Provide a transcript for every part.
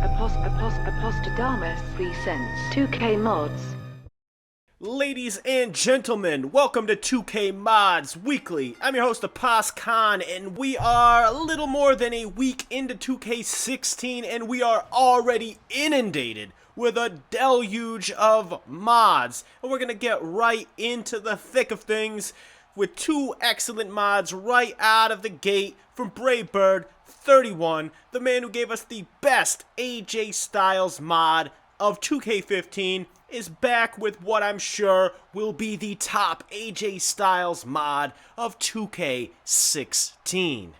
Apostadamus 3 cents. 2K mods. Ladies and gentlemen, welcome to 2K Mods Weekly. I'm your host, Possum, and we are a little more than a week into 2K16, and we are already inundated with a deluge of mods. And we're gonna get right into the thick of things with two excellent mods right out of the gate from Bravebird31, the man who gave us the best AJ Styles mod of 2K15, is back with what I'm sure will be the top AJ Styles mod of 2K16.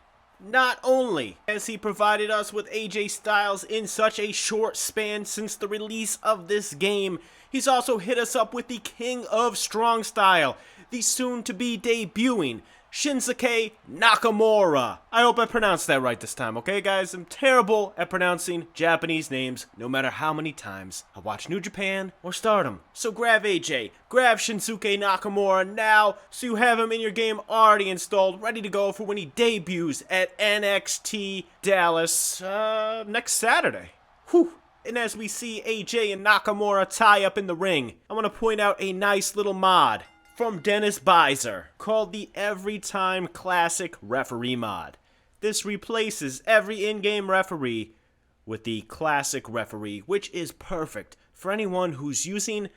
Not only has he provided us with AJ Styles in such a short span since the release of this game, he's also hit us up with the King of Strong Style, the soon-to-be debuting Shinsuke Nakamura. I hope I pronounced that right this time, okay guys? I'm terrible at pronouncing Japanese names, no matter how many times I watch New Japan or Stardom. So grab AJ, grab Shinsuke Nakamura now, so you have him in your game already installed, ready to go for when he debuts at NXT Dallas next Saturday. Whew. And as we see AJ and Nakamura tie up in the ring, I want to point out a nice little mod from Dennis-Bieser called the Everytime Classic Referee mod. This replaces every in-game referee with the Classic Referee, which is perfect for anyone who's using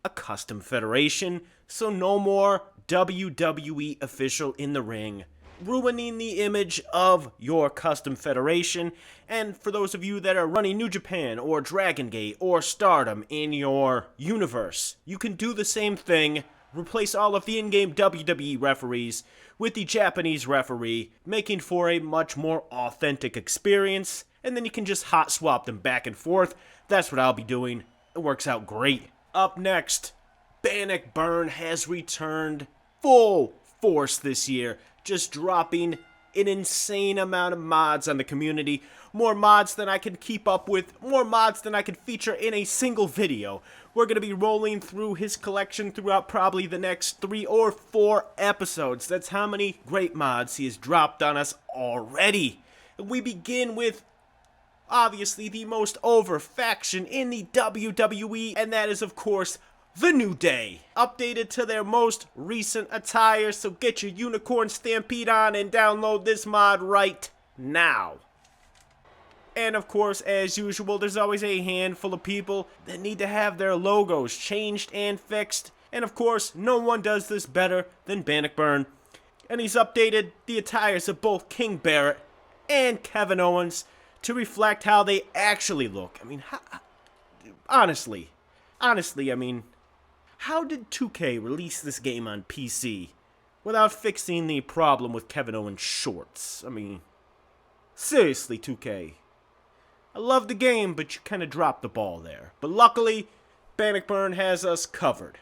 a custom federation, so no more WWE official in the ring, ruining the image of your custom federation. And for those of you that are running New Japan or Dragon Gate or Stardom in your universe, you can do the same thing. Replace all of the in-game WWE referees with the Japanese referee, making for a much more authentic experience, and then you can just hot swap them back and forth. That's what I'll be doing. It works out great. Up next, Bannockburn has returned full force this year, just dropping an insane amount of mods on the community. More mods than I can keep up with, more mods than I can feature in a single video. We're going to be rolling through his collection throughout probably the next 3 or 4 episodes. That's how many great mods he has dropped on us already. And we begin with, obviously, the most over faction in the WWE, and that is, of course, The New Day. Updated to their most recent attire, so get your unicorn stampede on and download this mod right now. And of course, as usual, there's always a handful of people that need to have their logos changed and fixed. And of course, no one does this better than Bannockburn. And he's updated the attires of both King Barrett and Kevin Owens to reflect how they actually look. I mean, honestly, I mean, how did 2K release this game on PC without fixing the problem with Kevin Owens' shorts? I mean, seriously, 2K. I love the game, but you kind of dropped the ball there. But luckily, Bannockburn has us covered.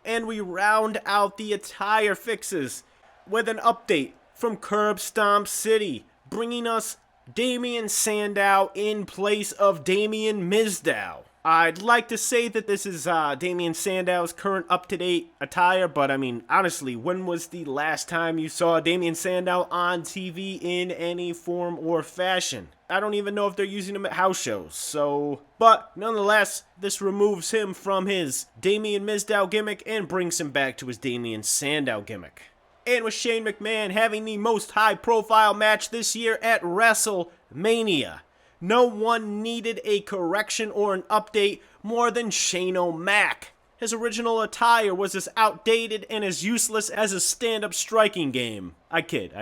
And we round out the attire fixes with an update from Curb Stomp City, bringing us Damien Sandow in place of Damien Mizdow. I'd like to say that this is Damien Sandow's current up-to-date attire, but I mean, honestly, when was the last time you saw Damien Sandow on TV in any form or fashion? I don't even know if they're using him at house shows, so... But, nonetheless, this removes him from his Damien Mizdow gimmick and brings him back to his Damien Sandow gimmick. And with Shane McMahon having the most high-profile match this year at WrestleMania, no one needed a correction or an update more than Shane O'Mac. His original attire was as outdated and as useless as a stand-up striking game. I kid.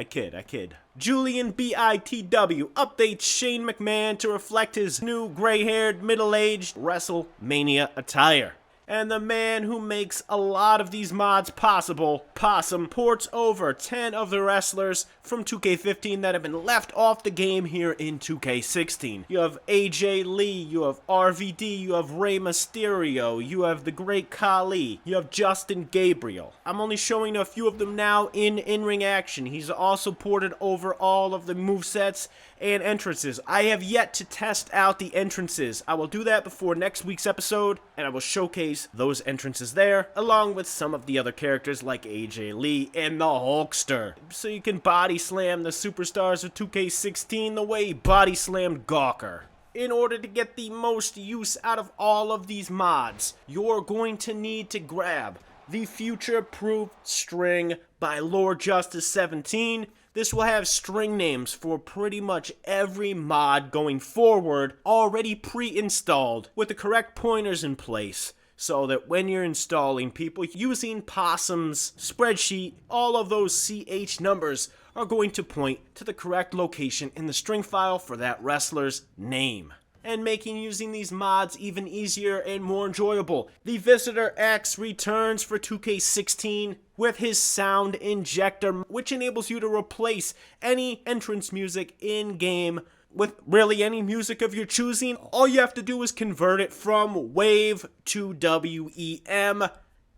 JulianBITW updates Shane McMahon to reflect his new gray-haired, middle-aged WrestleMania attire. And the man who makes a lot of these mods possible, Possum, ports over 10 of the wrestlers from 2K15 that have been left off the game here in 2K16. You have AJ Lee, you have RVD, you have Rey Mysterio, you have the Great Khali, you have Justin Gabriel. I'm only showing a few of them now in in-ring action. He's also ported over all of the movesets and entrances. I have yet to test out the entrances. I will do that before next week's episode, and I will showcase those entrances there, along with some of the other characters like AJ Lee and the Hulkster, so you can body slam the superstars of 2K16 the way he body slammed Gawker. In order to get the most use out of all of these mods, you're going to need to grab the Future-Proof String by Lord Justice 17. This will have string names for pretty much every mod going forward already pre-installed with the correct pointers in place, so that when you're installing people using Possum's spreadsheet, all of those CH numbers are going to point to the correct location in the string file for that wrestler's name, and making using these mods even easier and more enjoyable. TheVisitorX returns for 2K16 with his sound injector, which enables you to replace any entrance music in-game with really any music of your choosing. All you have to do is convert it from WAVE to WEM,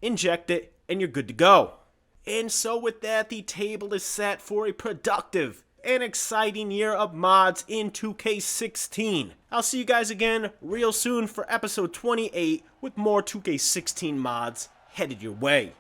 inject it, and you're good to go. And so with that, the table is set for a productive and exciting year of mods in 2K16. I'll see you guys again real soon for episode 28 with more 2K16 mods headed your way.